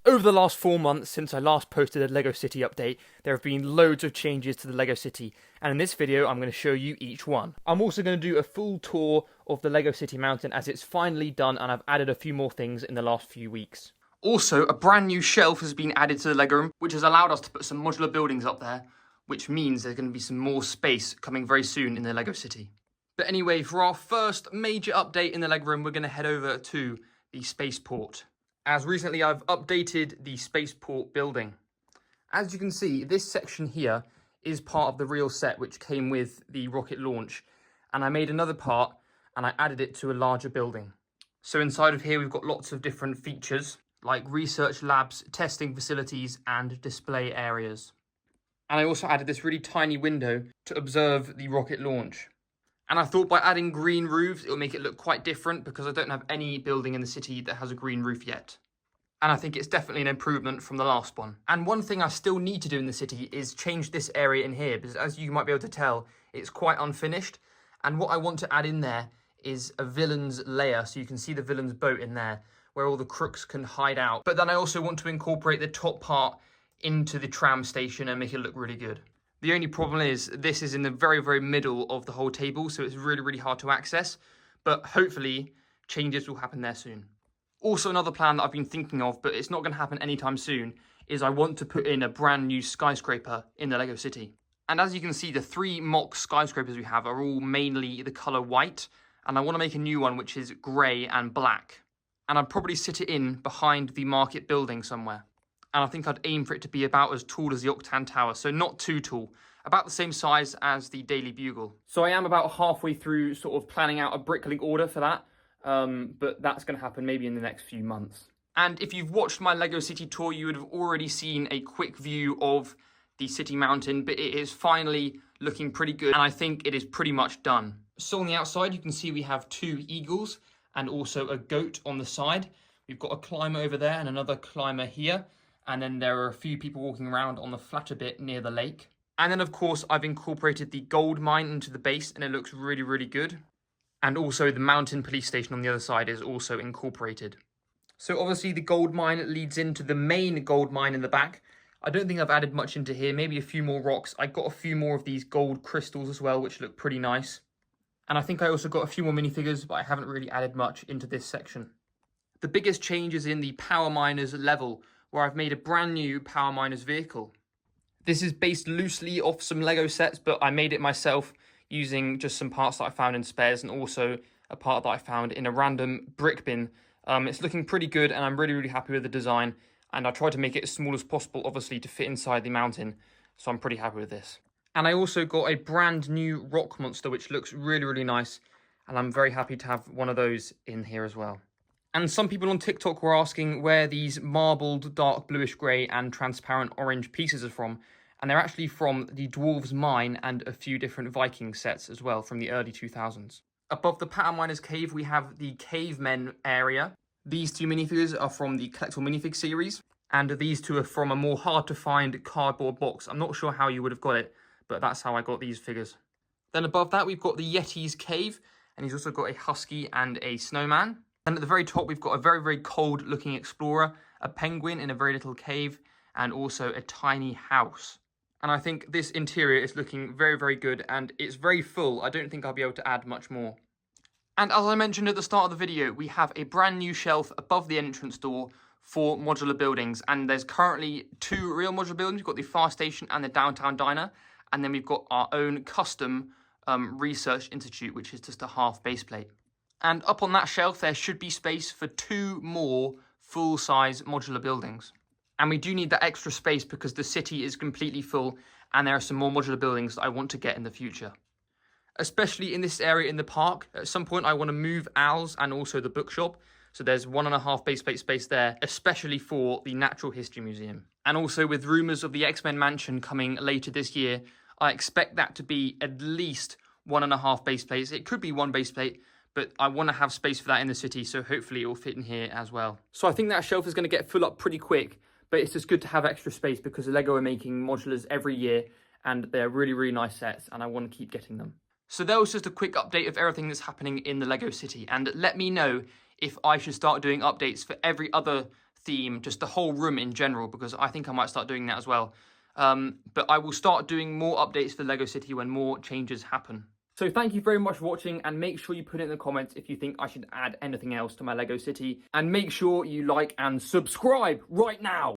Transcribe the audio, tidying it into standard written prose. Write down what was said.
Over the last 4 months since I last posted a LEGO City update, there have been loads of changes to the LEGO City, and in this video I'm going to show you each one. I'm also going to do a full tour of the LEGO City Mountain as it's finally done, and I've added a few more things in the last few weeks. Also, a brand new shelf has been added to the LEGO room, which has allowed us to put some modular buildings up there, which means there's going to be some more space coming very soon in the LEGO City. But anyway, for our first major update in the LEGO room, we're going to head over to the Spaceport. As recently I've updated the Spaceport building. As you can see, this section here is part of the real set which came with the rocket launch, and I made another part and I added it to a larger building. So inside of here we've got lots of different features like research labs, testing facilities and display areas. And I also added this really tiny window to observe the rocket launch. And I thought by adding green roofs, it'll make it look quite different because I don't have any building in the city that has a green roof yet. And I think it's definitely an improvement from the last one. And one thing I still need to do in the city is change this area in here, because as you might be able to tell, it's quite unfinished. And what I want to add in there is a villain's lair, so you can see the villain's boat in there, where all the crooks can hide out. But then I also want to incorporate the top part into the tram station and make it look really good. The only problem is this is in the very, very middle of the whole table, so it's really, really hard to access. But hopefully changes will happen there soon. Also, another plan that I've been thinking of, but it's not going to happen anytime soon, is I want to put in a brand new skyscraper in the LEGO City. And as you can see, the 3 mock skyscrapers we have are all mainly the colour white, and I want to make a new one which is grey and black. And I'd probably sit it in behind the market building somewhere. And I think I'd aim for it to be about as tall as the Octan Tower, so not too tall, about the same size as the Daily Bugle. So I am about halfway through sort of planning out a bricklaying order for that. But that's going to happen maybe in the next few months. And if you've watched my LEGO City tour, you would have already seen a quick view of the City Mountain, but it is finally looking pretty good, and I think it is pretty much done. So on the outside, you can see we have 2 eagles and also a goat on the side. We've got a climber over there and another climber here, and then there are a few people walking around on the flatter bit near the lake. And then, of course, I've incorporated the gold mine into the base, and it looks really, really good. And also the mountain police station on the other side is also incorporated. So obviously the gold mine leads into the main gold mine in the back. I don't think I've added much into here, maybe a few more rocks. I got a few more of these gold crystals as well, which look pretty nice. And I think I also got a few more minifigures, but I haven't really added much into this section. The biggest change is in the Power Miners level, where I've made a brand new Power Miners vehicle. This is based loosely off some LEGO sets, but I made it myself, using just some parts that I found in spares and also a part that I found in a random brick bin. It's looking pretty good and I'm really, really happy with the design. And I tried to make it as small as possible, obviously, to fit inside the mountain. So I'm pretty happy with this. And I also got a brand new rock monster, which looks really, really nice. And I'm very happy to have one of those in here as well. And some people on TikTok were asking where these marbled dark bluish grey and transparent orange pieces are from. And they're actually from the Dwarves Mine and a few different Viking sets as well from the early 2000s. Above the Power Miners cave, we have the Cavemen area. These 2 minifigures are from the Collectible Minifig series. And these 2 are from a more hard-to-find cardboard box. I'm not sure how you would have got it, but that's how I got these figures. Then above that, we've got the Yeti's cave. And he's also got a husky and a snowman. And at the very top, we've got a very, very cold-looking explorer, a penguin in a very little cave, and also a tiny house. And I think this interior is looking very, very good, and it's very full. I don't think I'll be able to add much more. And as I mentioned at the start of the video, we have a brand new shelf above the entrance door for modular buildings. And there's currently 2 real modular buildings. We've got the fire station and the downtown diner. And then we've got our own custom research institute, which is just a half base plate. And up on that shelf, there should be space for 2 more full-size modular buildings. And we do need that extra space because the city is completely full and there are some more modular buildings that I want to get in the future. Especially in this area in the park. At some point I want to move Al's and also the bookshop. So there's 1.5 base plate space there, especially for the Natural History Museum. And also with rumours of the X-Men Mansion coming later this year, I expect that to be at least 1.5 base plates. It could be 1 base plate, but I want to have space for that in the city, so hopefully it will fit in here as well. So I think that shelf is going to get full up pretty quick. But it's just good to have extra space because LEGO are making modulars every year and they're really, really nice sets and I want to keep getting them. So that was just a quick update of everything that's happening in the LEGO City. And let me know if I should start doing updates for every other theme, just the whole room in general, because I think I might start doing that as well. But I will start doing more updates for Lego City when more changes happen. So thank you very much for watching, and make sure you put it in the comments if you think I should add anything else to my Lego City. And make sure you like and subscribe right now.